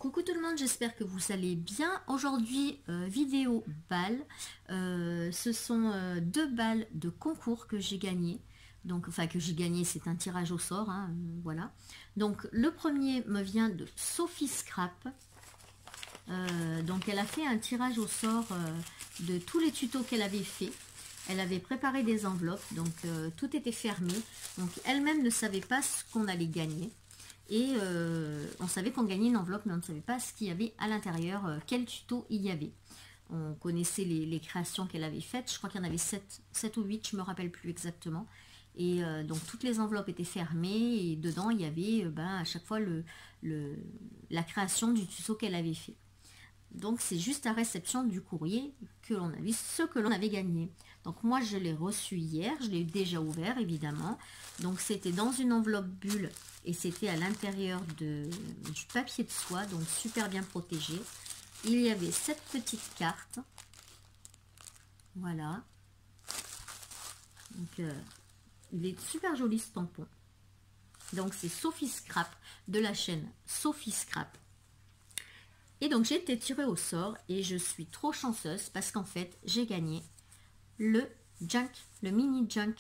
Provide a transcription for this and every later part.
Coucou tout le monde, j'espère que vous allez bien. Aujourd'hui, vidéo balles. Ce sont deux balles de concours que j'ai gagné. Donc, enfin que j'ai gagné, c'est un tirage au sort, hein, voilà. Donc le premier me vient de Sophie Scrap. Donc elle a fait un tirage au sort de tous les tutos qu'elle avait fait. Elle avait préparé des enveloppes, donc tout était fermé. Donc elle-même ne savait pas ce qu'on allait gagner. Et on savait qu'on gagnait une enveloppe, mais on ne savait pas ce qu'il y avait à l'intérieur, quel tuto il y avait. On connaissait les créations qu'elle avait faites, je crois qu'il y en avait 7 ou 8, je ne me rappelle plus exactement. Et donc toutes les enveloppes étaient fermées et dedans il y avait à chaque fois la création du tuto qu'elle avait fait. Donc c'est juste à réception du courrier que l'on a vu ce que l'on avait gagné. Donc moi je l'ai reçu hier, je l'ai déjà ouvert évidemment. Donc c'était dans une enveloppe bulle et c'était à l'intérieur du papier de soie, donc super bien protégé. Il y avait cette petite carte. Voilà. Donc il est super joli ce tampon. Donc c'est Sophie Scrap de la chaîne Sophie Scrap. Et donc j'ai été tirée au sort et je suis trop chanceuse parce qu'en fait j'ai gagné le junk, le mini junk.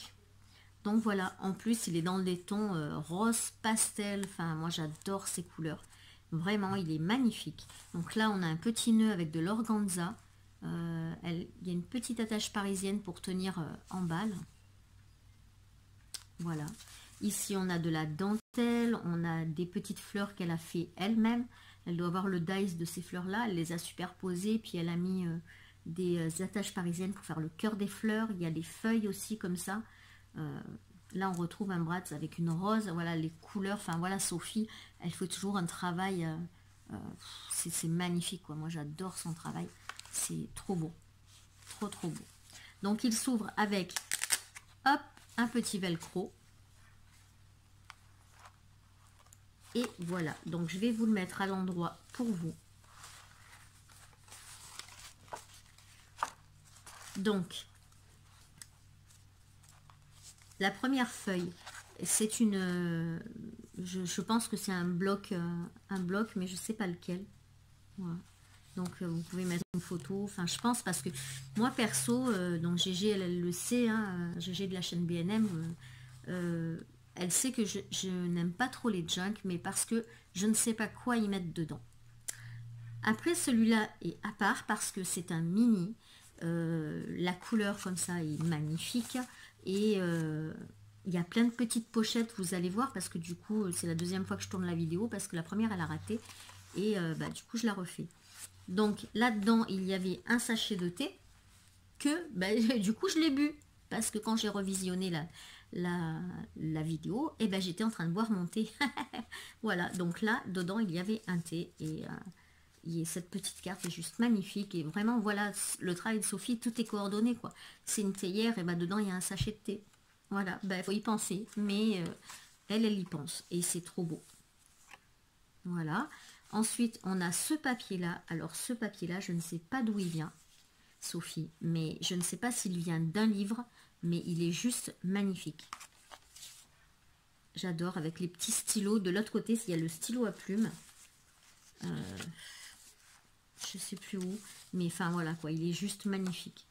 Donc voilà, en plus il est dans des tons rose pastel, enfin moi j'adore ces couleurs. Vraiment il est magnifique. Donc là on a un petit nœud avec de l'organza. Il y a une petite attache parisienne pour tenir en balle. Voilà. Ici on a de la dentelle, on a des petites fleurs qu'elle a fait elle-même. Elle doit avoir le dice de ces fleurs-là, elle les a superposées, puis elle a mis des attaches parisiennes pour faire le cœur des fleurs. Il y a des feuilles aussi comme ça. Là, on retrouve un bras avec une rose. Voilà les couleurs. Enfin, voilà, Sophie, elle fait toujours un travail. C'est magnifique, quoi. Moi, j'adore son travail. C'est trop beau. Trop, trop beau. Donc, il s'ouvre avec, hop, un petit velcro. Et voilà, donc je vais vous le mettre à l'endroit pour vous. Donc, la première feuille, c'est une... je pense que c'est un bloc, mais je ne sais pas lequel. Voilà. Donc, vous pouvez mettre une photo. Enfin, je pense parce que moi, perso, donc Gégé, elle le sait, hein, Gégé de la chaîne BNM, elle sait que je n'aime pas trop les junk, mais parce que je ne sais pas quoi y mettre dedans. Après, celui-là est à part parce que c'est un mini. La couleur comme ça est magnifique. Et il y a plein de petites pochettes, vous allez voir, parce que du coup, c'est la deuxième fois que je tourne la vidéo, parce que la première, elle a raté. Et du coup, je la refais. Donc, là-dedans, il y avait un sachet de thé que, du coup, je l'ai bu. Parce que quand j'ai revisionné la vidéo, et j'étais en train de boire mon thé. Voilà, donc là, dedans, il y avait un thé. Et cette petite carte est juste magnifique. Et vraiment, voilà, le travail de Sophie, tout est coordonné, quoi. C'est une théière, et dedans, il y a un sachet de thé. Voilà, il faut y penser. Mais elle y pense. Et c'est trop beau. Voilà. Ensuite, on a ce papier-là. Alors, ce papier-là, je ne sais pas d'où il vient, Sophie. Mais je ne sais pas s'il vient d'un livre. Mais il est juste magnifique. J'adore, avec les petits stylos. De l'autre côté, il y a le stylo à plumes. Je sais plus où. Mais enfin, voilà, quoi. Il est juste magnifique.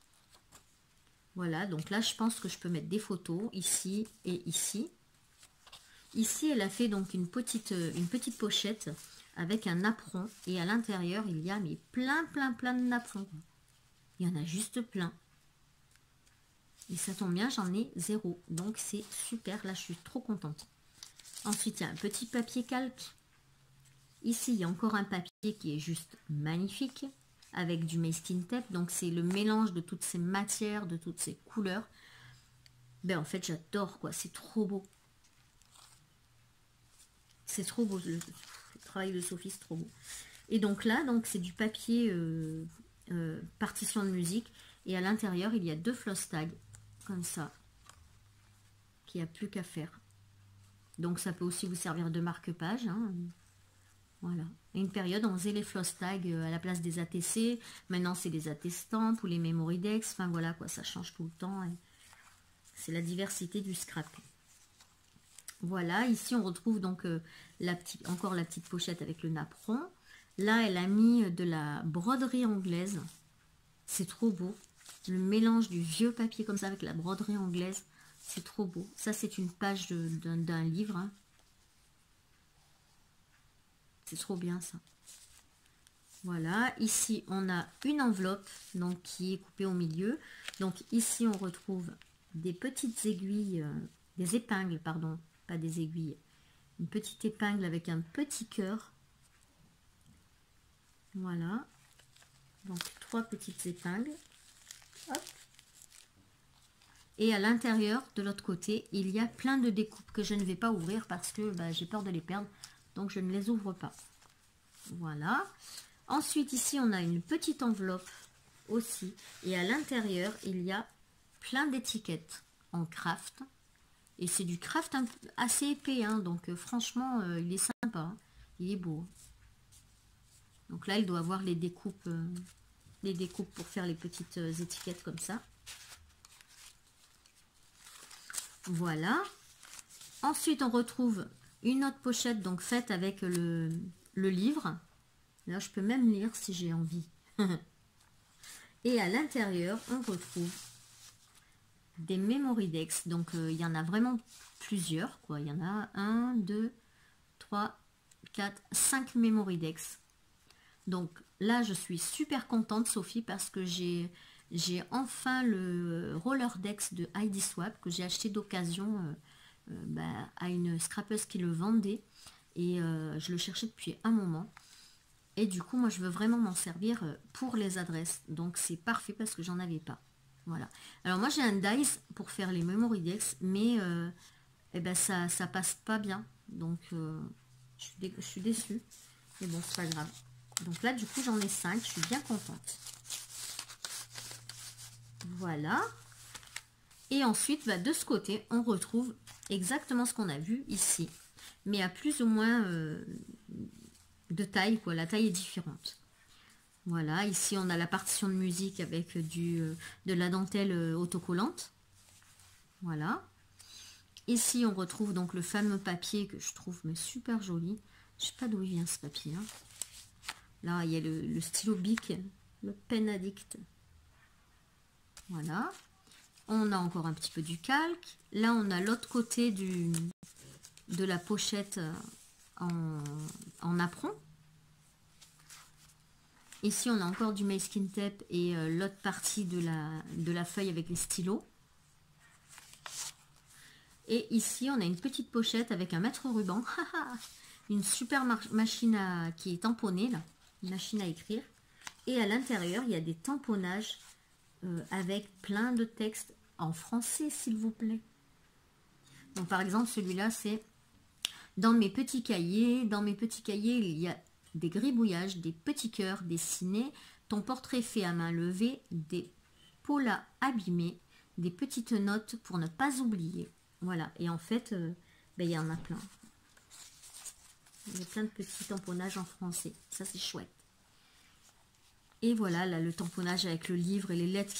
Voilà, donc là, je pense que je peux mettre des photos ici et ici. Ici, elle a fait donc une petite pochette avec un napperon. Et à l'intérieur, il y a mais plein de napperons. Il y en a juste plein. Et ça tombe bien, j'en ai 0. Donc, c'est super. Là, je suis trop contente. Ensuite, il y a un petit papier calque. Ici, il y a encore un papier qui est juste magnifique. Avec du masking tape. Donc, c'est le mélange de toutes ces matières, de toutes ces couleurs. En fait, j'adore, quoi. C'est trop beau. C'est trop beau. Le travail de Sophie, c'est trop beau. Et donc là, c'est du papier partition de musique. Et à l'intérieur, il y a 2 floss tags. Comme ça. Qu'il n'y a plus qu'à faire. Donc, ça peut aussi vous servir de marque-page. Hein. Voilà. À une période, on faisait les floss tags à la place des ATC. Maintenant, c'est les AT-Stamp ou les Memory Dex. Enfin, voilà, quoi. Ça change tout le temps. C'est la diversité du scrap. Voilà. Ici, on retrouve donc encore la petite pochette avec le napperon. Là, elle a mis de la broderie anglaise. C'est trop beau. Le mélange du vieux papier comme ça avec la broderie anglaise. C'est trop beau. Ça, c'est une page d'un livre. Hein. C'est trop bien ça. Voilà. Ici, on a une enveloppe donc, qui est coupée au milieu. Donc ici, on retrouve des petites aiguilles, des épingles, pardon, pas des aiguilles. Une petite épingle avec un petit cœur. Voilà. Donc 3 petites épingles. Hop. Et à l'intérieur, de l'autre côté, il y a plein de découpes que je ne vais pas ouvrir parce que bah, j'ai peur de les perdre. Donc je ne les ouvre pas. Voilà. Ensuite, ici, on a une petite enveloppe aussi. Et à l'intérieur, il y a plein d'étiquettes en craft. Et c'est du craft assez épais. Hein, donc franchement, il est sympa. Hein, il est beau. Donc là, il doit avoir les découpes pour faire les petites étiquettes comme ça. Voilà. Ensuite, on retrouve une autre pochette donc faite avec le livre. Là, je peux même lire si j'ai envie. Et à l'intérieur, on retrouve des Memorydex. Donc, il y en a vraiment plusieurs. Quoi. Il y en a 1, 2, 3, 4, 5 Memorydex. Donc là, je suis super contente, Sophie, parce que j'ai enfin le Rollerdex de Heidi Swap que j'ai acheté d'occasion à une scrapeuse qui le vendait. Et je le cherchais depuis un moment. Et du coup, moi, je veux vraiment m'en servir pour les adresses. Donc, c'est parfait parce que j'en avais pas. Voilà. Alors, moi, j'ai un dice pour faire les Memorydex, mais ça passe pas bien. Donc, je suis déçue. Mais bon, c'est pas grave. Donc là, du coup, j'en ai 5. Je suis bien contente. Voilà. Et ensuite, de ce côté, on retrouve exactement ce qu'on a vu ici. Mais à plus ou moins de taille, quoi. La taille est différente. Voilà. Ici, on a la partition de musique avec de la dentelle autocollante. Voilà. Ici, on retrouve donc le fameux papier que je trouve mais super joli. Je sais pas d'où il vient ce papier. Hein. Là, il y a le stylo Bic, le Pen Addict. Voilà. On a encore un petit peu du calque. Là, on a l'autre côté de la pochette en apron. Ici, on a encore du masking tape et l'autre partie de la feuille avec les stylos. Et ici, on a une petite pochette avec un mètre ruban. Une super machine qui est tamponnée, là. Une machine à écrire. Et à l'intérieur, il y a des tamponnages avec plein de textes en français, s'il vous plaît. Donc, par exemple, celui-là, c'est dans mes petits cahiers. Dans mes petits cahiers, il y a des gribouillages, des petits cœurs dessinés, ton portrait fait à main levée, des polas abîmés, des petites notes pour ne pas oublier. Voilà. Et en fait, il y en a plein. Il y a plein de petits tamponnages en français. Ça, c'est chouette. Et voilà, là, le tamponnage avec le livre et les lettres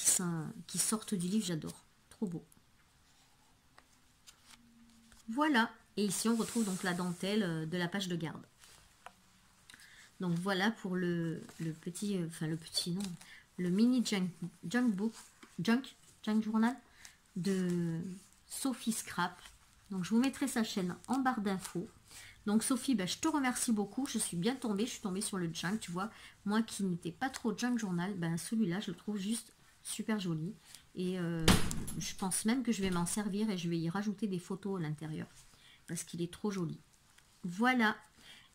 qui sortent du livre, j'adore. Trop beau. Voilà. Et ici, on retrouve donc la dentelle de la page de garde. Donc, voilà pour le mini junk journal de Sophie Scrap. Donc, je vous mettrai sa chaîne en barre d'infos. Donc Sophie, je te remercie beaucoup. Je suis bien tombée. Je suis tombée sur le junk, tu vois. Moi qui n'étais pas trop junk journal, celui-là, je le trouve juste super joli. Et je pense même que je vais m'en servir et je vais y rajouter des photos à l'intérieur. Parce qu'il est trop joli. Voilà.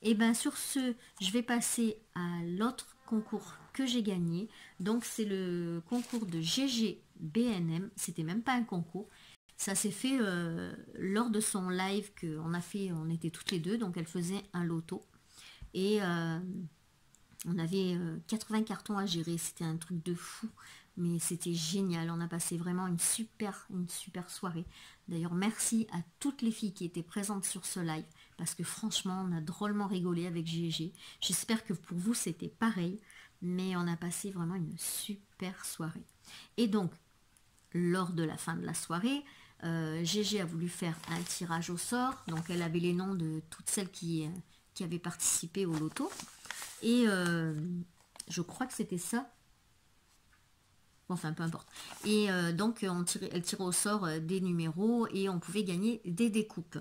Et sur ce, je vais passer à l'autre concours que j'ai gagné. Donc c'est le concours de GGBNM. C'était même pas un concours. Ça s'est fait lors de son live qu'on a fait, on était toutes les deux, donc elle faisait un loto. Et on avait 80 cartons à gérer, c'était un truc de fou, mais c'était génial. On a passé vraiment une super soirée. D'ailleurs, merci à toutes les filles qui étaient présentes sur ce live, parce que franchement, on a drôlement rigolé avec GG. J'espère que pour vous, c'était pareil, mais on a passé vraiment une super soirée. Et donc, lors de la fin de la soirée, GG a voulu faire un tirage au sort. Donc elle avait les noms de toutes celles qui avaient participé au loto. Et je crois que c'était ça. Enfin, peu importe. Et donc, elle tirait au sort des numéros et on pouvait gagner des découpes.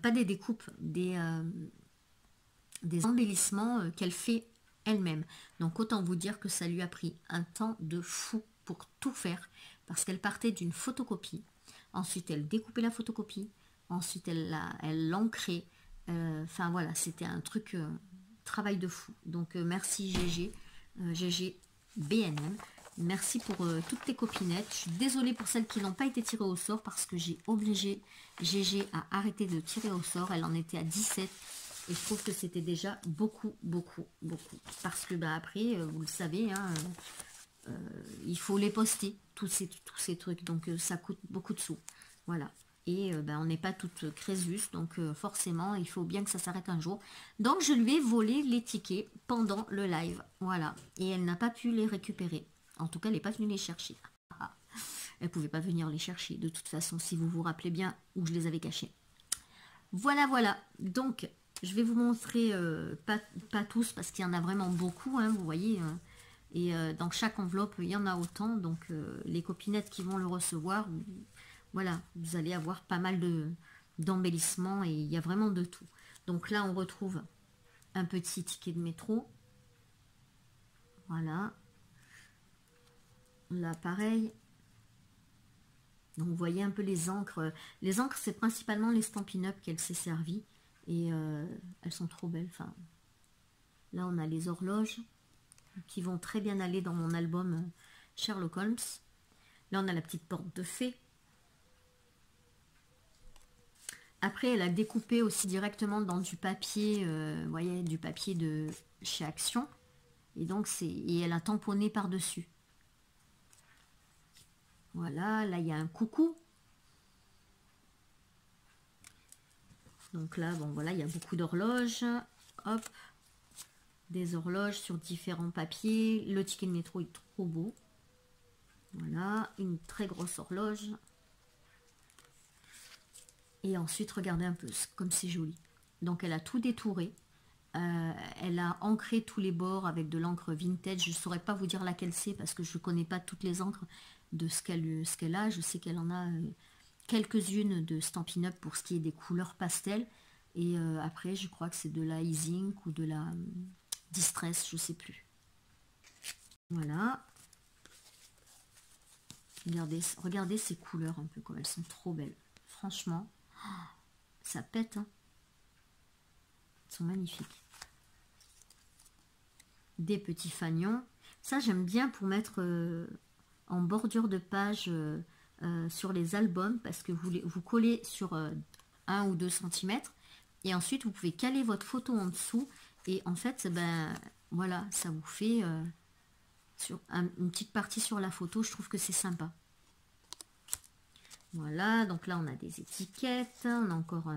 Pas des découpes, des embellissements qu'elle fait elle-même. Donc, autant vous dire que ça lui a pris un temps de fou pour tout faire. Parce qu'elle partait d'une photocopie. Ensuite, elle découpait la photocopie. Ensuite, elle l'ancrait. Enfin, voilà, c'était un truc, travail de fou. Donc, merci GG. GG BNM. Merci pour toutes tes copinettes. Je suis désolée pour celles qui n'ont pas été tirées au sort parce que j'ai obligé GG à arrêter de tirer au sort. Elle en était à 17 et je trouve que c'était déjà beaucoup. Parce que bah, après, vous le savez, hein, il faut les poster, tous ces trucs. Donc ça coûte beaucoup de sous. Voilà. Et ben, on n'est pas toutes Crésus, donc forcément, il faut bien que ça s'arrête un jour. Donc je lui ai volé les tickets pendant le live. Voilà. Et elle n'a pas pu les récupérer. En tout cas, elle n'est pas venue les chercher. Elle ne pouvait pas venir les chercher, de toute façon, si vous vous rappelez bien où je les avais cachés. Voilà. Donc, je vais vous montrer, pas tous, parce qu'il y en a vraiment beaucoup, hein, vous voyez. Et dans chaque enveloppe, il y en a autant. Donc, les copinettes qui vont le recevoir, voilà, vous allez avoir pas mal d'embellissements et il y a vraiment de tout. Donc là, on retrouve un petit ticket de métro. Voilà. Là, pareil. Donc, vous voyez un peu les encres. Les encres, c'est principalement les Stampin' Up qu'elle s'est servie. Et elles sont trop belles. Enfin, là, on a les horloges qui vont très bien aller dans mon album Sherlock Holmes. Là, on a la petite porte de fée. Après, elle a découpé aussi directement dans du papier, vous voyez, du papier de chez Action. Et donc, et elle a tamponné par-dessus. Voilà, là, il y a un coucou. Donc là, bon, voilà, il y a beaucoup d'horloges. Hop, des horloges sur différents papiers. Le ticket de métro est trop beau. Voilà, une très grosse horloge. Et ensuite, regardez un peu comme c'est joli. Donc, elle a tout détouré. Elle a ancré tous les bords avec de l'encre vintage. Je ne saurais pas vous dire laquelle c'est parce que je ne connais pas toutes les encres de ce qu'elle a. Je sais qu'elle en a quelques-unes de Stampin' Up pour ce qui est des couleurs pastel. Et après, je crois que c'est de la Ink ou de la Distress, je ne sais plus. Voilà. Regardez ces couleurs un peu comme elles sont trop belles. Franchement, ça pète. Hein. Elles sont magnifiques. Des petits fanions. Ça, j'aime bien pour mettre en bordure de page sur les albums parce que vous collez sur 1 ou 2 cm et ensuite vous pouvez caler votre photo en dessous et en fait, ben voilà, ça vous fait sur une petite partie sur la photo. Je trouve que c'est sympa. Voilà, donc là on a des étiquettes, on a encore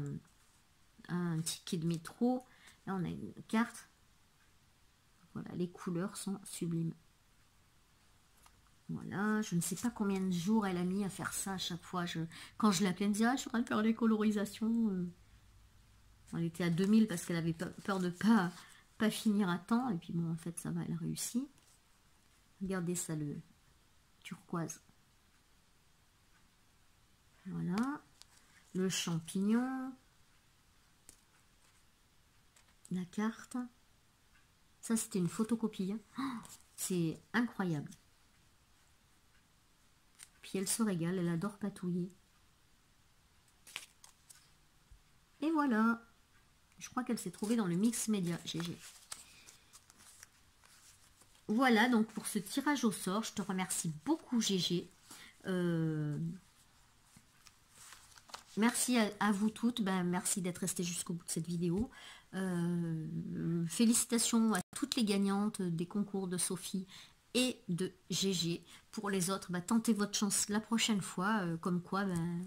un ticket de métro, là on a une carte. Voilà, les couleurs sont sublimes. Voilà, je ne sais pas combien de jours elle a mis à faire ça à chaque fois. Quand je l'appelais, elle me disait, ah, je suis en train de faire les colorisations. Elle était à 2000 parce qu'elle avait peur de pas finir à temps. Et puis bon, en fait, ça va, elle a réussi. Regardez ça, le turquoise. Voilà. Le champignon. La carte. Ça, c'était une photocopie. Oh, c'est incroyable. Puis elle se régale, elle adore patouiller. Et voilà. Je crois qu'elle s'est trouvée dans le mix média. GG. Voilà, donc pour ce tirage au sort, je te remercie beaucoup GG. Merci à vous toutes. Ben, merci d'être resté jusqu'au bout de cette vidéo. Félicitations à toutes les gagnantes des concours de Sophie et de GG. Pour les autres, ben, tentez votre chance la prochaine fois. Comme quoi, ben,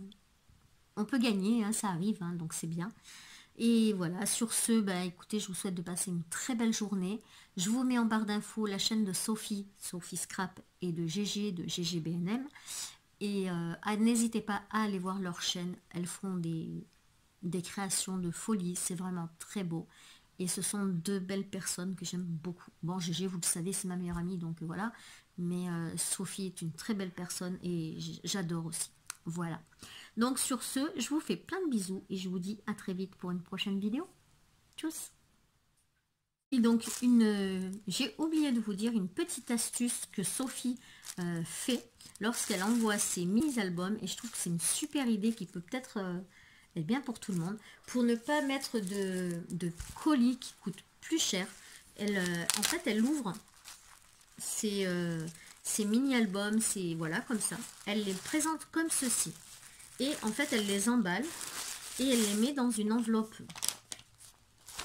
on peut gagner, hein, ça arrive, hein, donc c'est bien. Et voilà, sur ce, bah, écoutez, je vous souhaite de passer une très belle journée. Je vous mets en barre d'infos la chaîne de Sophie Scrap et de GG BNM. Et n'hésitez pas à aller voir leur chaîne. Elles font des créations de folie, c'est vraiment très beau. Et ce sont deux belles personnes que j'aime beaucoup. Bon, Gégé, vous le savez, c'est ma meilleure amie, donc voilà. Mais Sophie est une très belle personne et j'adore aussi. Voilà. Donc sur ce, je vous fais plein de bisous et je vous dis à très vite pour une prochaine vidéo. Tchuss! Et donc, j'ai oublié de vous dire une petite astuce que Sophie fait lorsqu'elle envoie ses mini-albums. Et je trouve que c'est une super idée qui peut peut-être être bien pour tout le monde. Pour ne pas mettre de colis qui coûtent plus cher, en fait, elle ouvre ses mini-albums, voilà, comme ça. Elle les présente comme ceci. Et en fait, elle les emballe et elle les met dans une enveloppe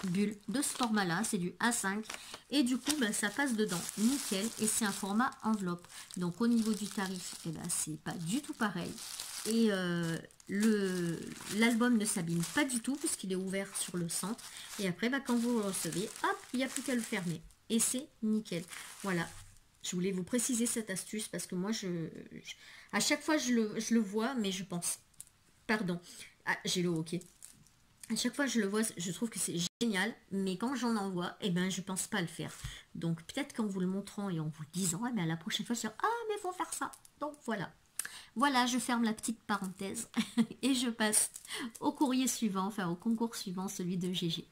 bulle de ce format là, c'est du A5 et du coup ben, ça passe dedans nickel et c'est un format enveloppe. Donc au niveau du tarif, eh ben, c'est pas du tout pareil et l'album ne s'abîme pas du tout puisqu'il est ouvert sur le centre et après ben, quand vous le recevez, hop, il n'y a plus qu'à le fermer et c'est nickel. Voilà, je voulais vous préciser cette astuce parce que moi à chaque fois je le vois mais je pense, pardon, j'ai le hockey. À chaque fois que je le vois, je trouve que c'est génial, mais quand j'en envoie, eh ben, je pense pas le faire. Donc peut-être qu'en vous le montrant et en vous le disant, eh ben, la prochaine fois, je vais dire, ah, mais faut faire ça. Donc voilà. Voilà, je ferme la petite parenthèse et je passe au courrier suivant, enfin au concours suivant, celui de Gégé.